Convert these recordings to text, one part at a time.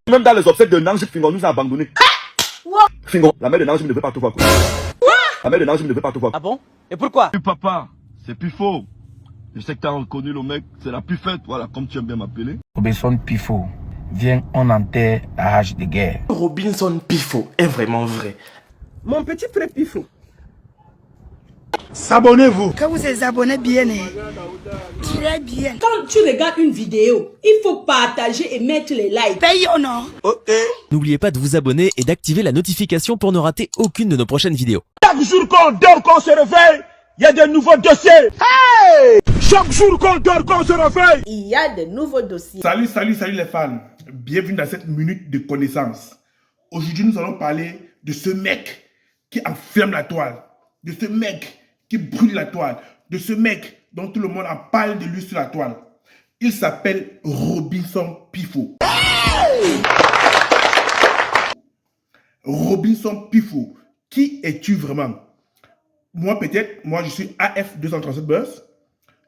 Même dans les obsèques de Nanjip, Fingon nous a abandonnés. Fingon, la mère de Nanjip ne veut pas te voir. La mère de Nanjip ne veut pas te voir. Ah bon? Et pourquoi? Oui, papa, c'est plus faux. Je sais que t'as reconnu le mec, c'est la plus faite, voilà, comme tu aimes bien m'appeler. Robinson Pifo, viens, on enterre la hache de guerre. Robinson Pifo est vraiment vrai. Mon petit frère Pifo. S'abonnez-vous. Quand vous vous abonnez bien, très bien. Quand tu regardes une vidéo, il faut partager et mettre les likes. Paye ou non? Ok. N'oubliez pas de vous abonner et d'activer la notification pour ne rater aucune de nos prochaines vidéos. Chaque jour qu'on dort, qu'on se réveille, il y a de nouveaux dossiers. Hey! Chaque jour qu'on dort, qu'on se réveille, Il y a de nouveaux dossiers. Salut les fans. Bienvenue dans cette minute de connaissance. Aujourd'hui, nous allons parler de ce mec qui enflamme la toile, de ce mec qui brûle la toile, de ce mec dont tout le monde en parle de lui sur la toile. Il s'appelle Robinson Pifo. Hey! Robinson Pifo. Qui es-tu vraiment? Moi, peut-être, je suis AF237 Buzz.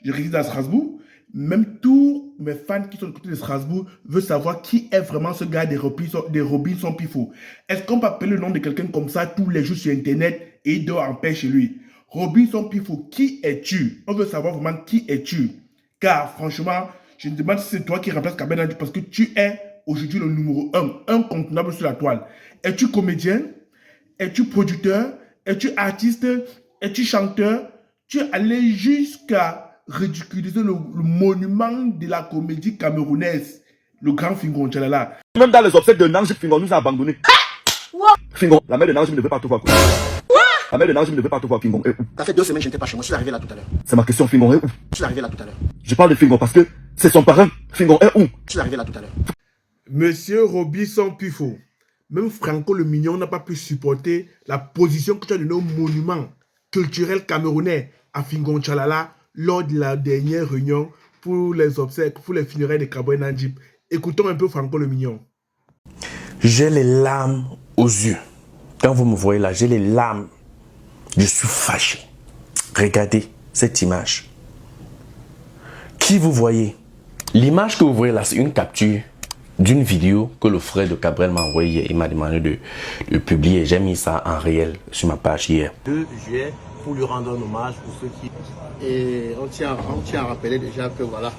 Je réside à Strasbourg. Même tous mes fans qui sont du côté de Strasbourg veulent savoir qui est vraiment ce gars des Robinson Pifo. Est-ce qu'on peut appeler le nom de quelqu'un comme ça tous les jours sur Internet et il dort en paix chez lui? Robinson Pifo, qui es-tu? On veut savoir vraiment qui es-tu. Car franchement, je me demande si c'est toi qui remplace Kabena parce que tu es aujourd'hui le numéro 1, incontournable sur la toile. Es-tu comédien? Es-tu producteur? Es-tu artiste? Es-tu chanteur? Tu es allé jusqu'à ridiculiser le monument de la comédie camerounaise, le grand Fingon Tchalala. Même dans les obsèques de Nanjip, Fingon nous a abandonnés. Fingon, la mère de Nanjip ne veut pas te voir. La mère de Nanjip ne veut pas te voir, Fingon. Ça fait 2 semaines que je n'étais pas chez moi. Je suis arrivé là tout à l'heure. C'est ma question, Fingon est où? Je suis arrivé là tout à l'heure. Je parle de Fingon parce que c'est son parrain. Fingon est où? Je suis arrivé là tout à l'heure. Monsieur Robinson Pifo, même Franco le Mignon n'a pas pu supporter la position que tu as donnée au monument culturel camerounais à Fingon Tchalala lors de la dernière réunion pour les obsèques, pour les funérailles de Kaboué Nandjip. Écoutons un peu Franco le Mignon. J'ai les larmes aux yeux. Quand vous me voyez là, j'ai les larmes. Je suis fâché. Regardez cette image. Qui vous voyez? L'image que vous voyez là, c'est une capture d'une vidéo que le frère de Cabrel m'a envoyé hier. Il m'a demandé de publier. J'ai mis ça en réel sur ma page hier. 2 juillet pour lui rendre un hommage pour ceux qui... Et on tient à rappeler déjà que voilà,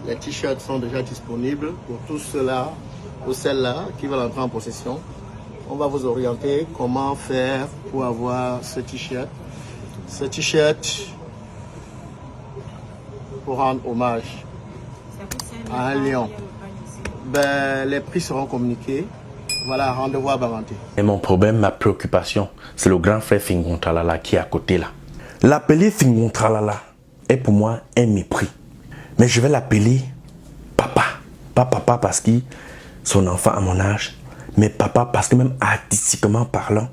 les t-shirts sont déjà disponibles pour tous ceux-là ou celles-là qui veulent entrer en possession. On va vous orienter comment faire pour avoir ce t-shirt. Ce t-shirt pour rendre hommage à un lion. Ben, les prix seront communiqués. Voilà, rendez-vous à Bamanté. Et mon problème, ma préoccupation, c'est le grand frère Fingon Tralala qui est à côté là. L'appeler Fingon Tralala est pour moi un mépris. Mais je vais l'appeler papa. Pas papa parce que son enfant à mon âge, mais papa parce que même artistiquement parlant,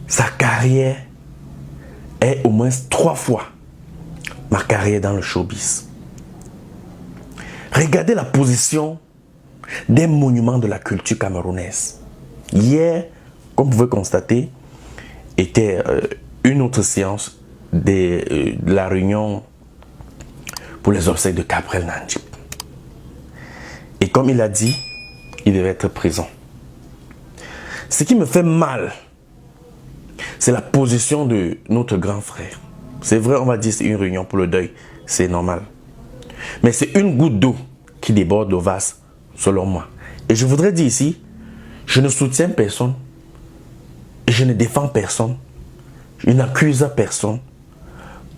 sa carrière est au moins 3 fois ma carrière dans le showbiz. Regardez la position des monuments de la culture camerounaise. Hier, comme vous pouvez constater, était une autre séance de la réunion pour les obsèques de Gabriel Nandjip. Et comme il a dit, il devait être présent. Ce qui me fait mal, c'est la position de notre grand frère. C'est vrai, on va dire c'est une réunion pour le deuil, c'est normal. Mais c'est une goutte d'eau qui déborde au vase, selon moi. Et je voudrais dire ici, je ne soutiens personne, je ne défends personne, je n'accuse personne,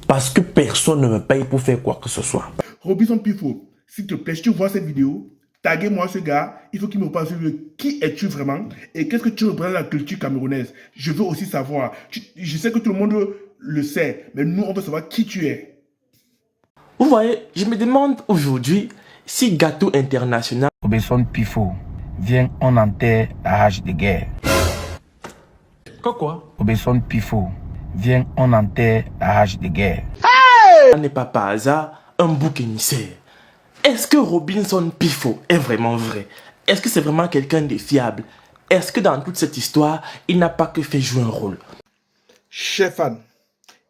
parce que personne ne me paye pour faire quoi que ce soit. Robinson Pifo, s'il te plaît, si tu vois cette vidéo, taguez-moi ce gars, il faut qu'il me parle sur qui es-tu vraiment et qu'est-ce que tu représentes la culture camerounaise. Je veux aussi savoir. Je sais que tout le monde le sait, mais nous, on veut savoir qui tu es. Vous voyez, je me demande aujourd'hui si Gâteau International... Robinson Pifo, viens, on enterre la hache de guerre. Quoi? Robinson Pifo, viens, on enterre la hache de guerre. Ça n'est pas par hasard un bouc émissaire. Est-ce que Robinson Pifo est vraiment vrai? Est-ce que c'est vraiment quelqu'un de fiable? Est-ce que dans toute cette histoire, il n'a pas que fait jouer un rôle? Chers fans,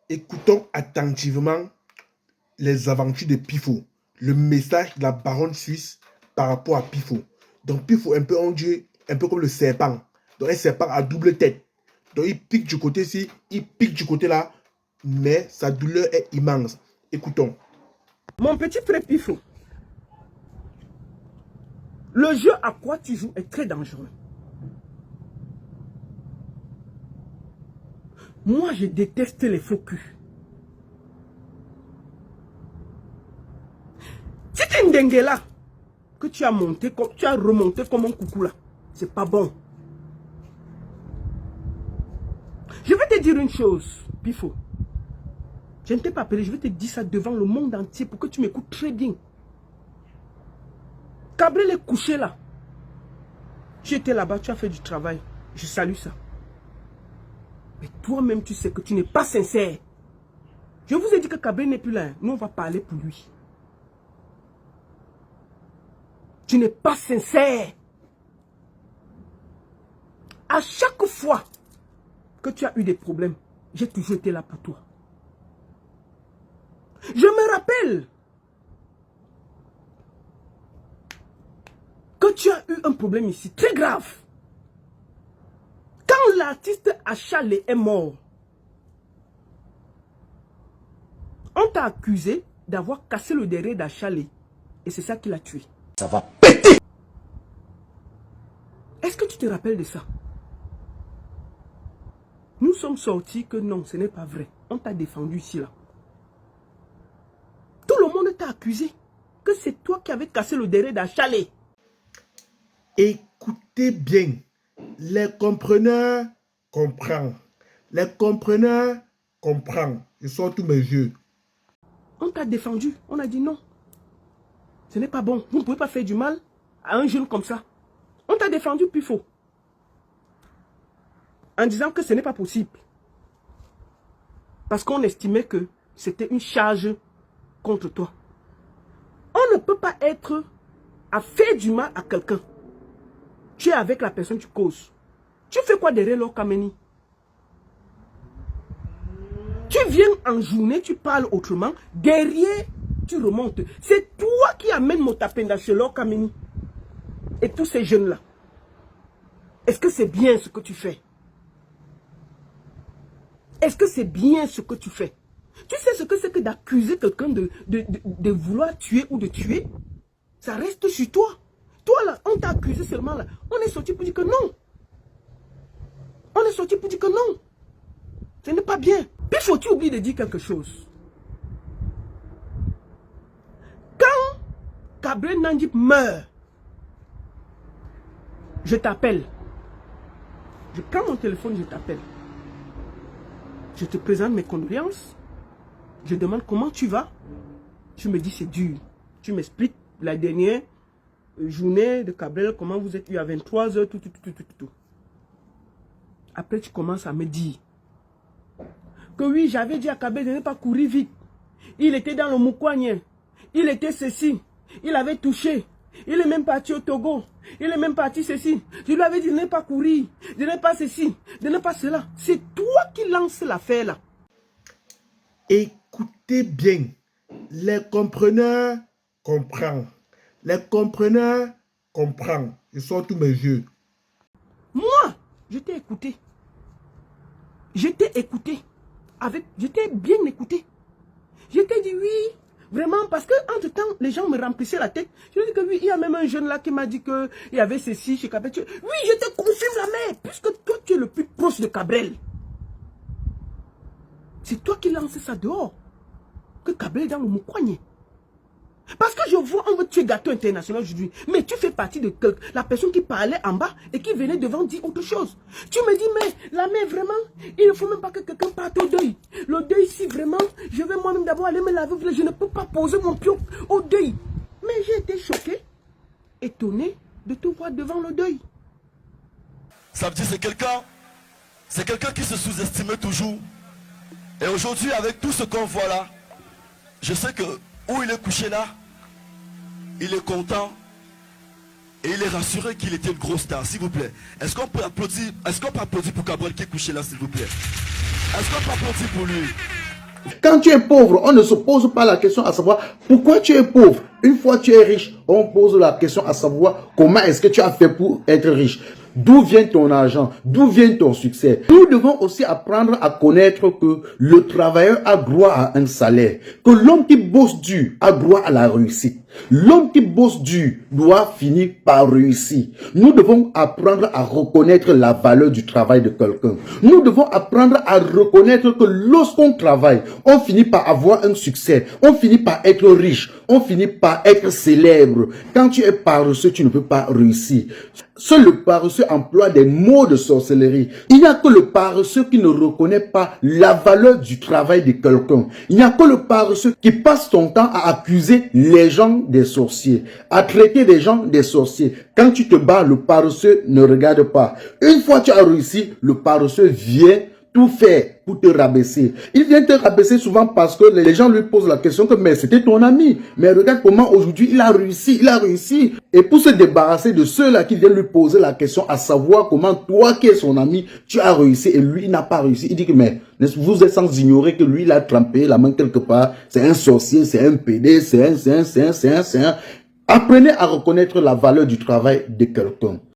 écoutons attentivement les aventures de Pifo, le message de la baronne suisse par rapport à Pifo. Donc Pifo, un peu, on dit, un peu comme le serpent. Donc un serpent à double tête. Donc il pique du côté-ci, il pique du côté là, mais sa douleur est immense. Écoutons. Mon petit frère Pifo, le jeu à quoi tu joues est très dangereux. Moi, je déteste les faux culs. Si tu es une dengue là, que tu as monté, tu as remonté comme un coucou là, c'est pas bon. Je vais te dire une chose, Pifo. Je ne t'ai pas appelé, je vais te dire ça devant le monde entier pour que tu m'écoutes très bien. Cabrel est couché là. Tu étais là-bas, tu as fait du travail. Je salue ça. Mais toi-même, tu sais que tu n'es pas sincère. Je vous ai dit que Cabrel n'est plus là. Nous, on va parler pour lui. Tu n'es pas sincère. À chaque fois que tu as eu des problèmes, j'ai toujours été là pour toi. Je me rappelle que tu as eu un problème ici, très grave. Quand l'artiste Achalé est mort, on t'a accusé d'avoir cassé le derrière d'Achalé. Et c'est ça qui l'a tué. Ça va péter. Est-ce que tu te rappelles de ça? Nous sommes sortis que non, ce n'est pas vrai. On t'a défendu ici, là. Tout le monde t'a accusé que c'est toi qui avais cassé le derrière d'Achalé. Écoutez bien. Les compreneurs comprennent. Les compreneurs comprennent. Je sors tous mes yeux. On t'a défendu. On a dit non. Ce n'est pas bon. Vous ne pouvez pas faire du mal à un jeune comme ça. On t'a défendu plus faux. En disant que ce n'est pas possible. Parce qu'on estimait que c'était une charge contre toi. On ne peut pas être à faire du mal à quelqu'un. Tu es avec la personne, tu causes. Tu fais quoi derrière Lord Kameni? Tu viens en journée, tu parles autrement. Derrière, tu remontes. C'est toi qui amènes Motapenda chez Lord Kameni. Et tous ces jeunes-là. Est-ce que c'est bien ce que tu fais? Est-ce que c'est bien ce que tu fais? Tu sais ce que c'est que d'accuser quelqu'un de vouloir tuer ou de tuer? Ça reste sur toi. Toi là, on t'a accusé seulement là. On est sorti pour dire que non. On est sorti pour dire que non. Ce n'est pas bien. Puis faut-il oublier de dire quelque chose? Quand Cabrel Nandip meurt, je t'appelle. Je prends mon téléphone, je t'appelle. Je te présente mes condoléances. Je demande comment tu vas. Tu me dis c'est dur. Tu m'expliques la dernière journée de Cabrel, comment vous êtes eu à 23 h, tout. Après tu commences à me dire que oui, j'avais dit à Cabrel de ne pas courir vite. Il était dans le Moukouagné. Il était ceci. Il avait touché. Il est même parti au Togo. Il est même parti ceci. Je lui avais dit de ne pas courir, de ne pas ceci, de ne pas cela. C'est toi qui lances l'affaire là. Écoutez bien. Les compreneurs comprennent. Les compreneurs comprennent. Je sors tous mes yeux. Moi, je t'ai écouté. Je t'ai écouté. Je t'ai bien écouté. Je t'ai dit oui. Vraiment, parce que entre temps, les gens me remplissaient la tête. Je lui ai dit que oui, il y a même un jeune là qui m'a dit qu'il y avait ceci chez Cabrel. Oui, je te confirme la mère, puisque toi tu es le plus proche de Cabrel. C'est toi qui lances ça dehors. Que Cabrel est dans le Moukouagné. Parce que je vois, on veut tuer Gâteau International aujourd'hui. Mais tu fais partie de la personne qui parlait en bas et qui venait devant dire autre chose. Tu me dis, mais la mère, vraiment, il ne faut même pas que quelqu'un parte au deuil. Le deuil, si vraiment, je vais moi-même d'abord aller me laver. Je ne peux pas poser mon pied au deuil. Mais j'ai été choqué, étonné de te voir devant le deuil. Ça veut dire c'est quelqu'un qui se sous-estimait toujours. Et aujourd'hui, avec tout ce qu'on voit là, je sais que où il est couché là, il est content et il est rassuré qu'il était une grosse star, s'il vous plaît. Est-ce qu'on peut applaudir pour Cabrel qui est couché là, s'il vous plaît? Est-ce qu'on peut applaudir pour lui? Quand tu es pauvre, on ne se pose pas la question à savoir pourquoi tu es pauvre. Une fois tu es riche, on pose la question à savoir comment est-ce que tu as fait pour être riche. D'où vient ton argent? D'où vient ton succès? Nous devons aussi apprendre à connaître que le travailleur a droit à un salaire, que l'homme qui bosse dur a droit à la réussite. L'homme qui bosse dur doit finir par réussir. Nous devons apprendre à reconnaître la valeur du travail de quelqu'un. Nous devons apprendre à reconnaître que lorsqu'on travaille, on finit par avoir un succès, on finit par être riche, on finit par être célèbre. Quand tu es paresseux, tu ne peux pas réussir. Seul le paresseux emploie des mots de sorcellerie. Il n'y a que le paresseux qui ne reconnaît pas la valeur du travail de quelqu'un. Il n'y a que le paresseux qui passe son temps à accuser les gens des sorciers, à traiter des gens des sorciers. Quand tu te bats, le paresseux ne regarde pas. Une fois tu as réussi, le paresseux vient tout faire pour te rabaisser. Il vient te rabaisser souvent parce que les gens lui posent la question que mais c'était ton ami. Mais regarde comment aujourd'hui il a réussi. Et pour se débarrasser de ceux-là qui viennent lui poser la question à savoir comment toi qui es son ami, tu as réussi et lui il n'a pas réussi. Il dit que mais vous êtes sans ignorer que lui il a trempé la main quelque part. C'est un sorcier, c'est un PD, c'est un. Apprenez à reconnaître la valeur du travail de quelqu'un.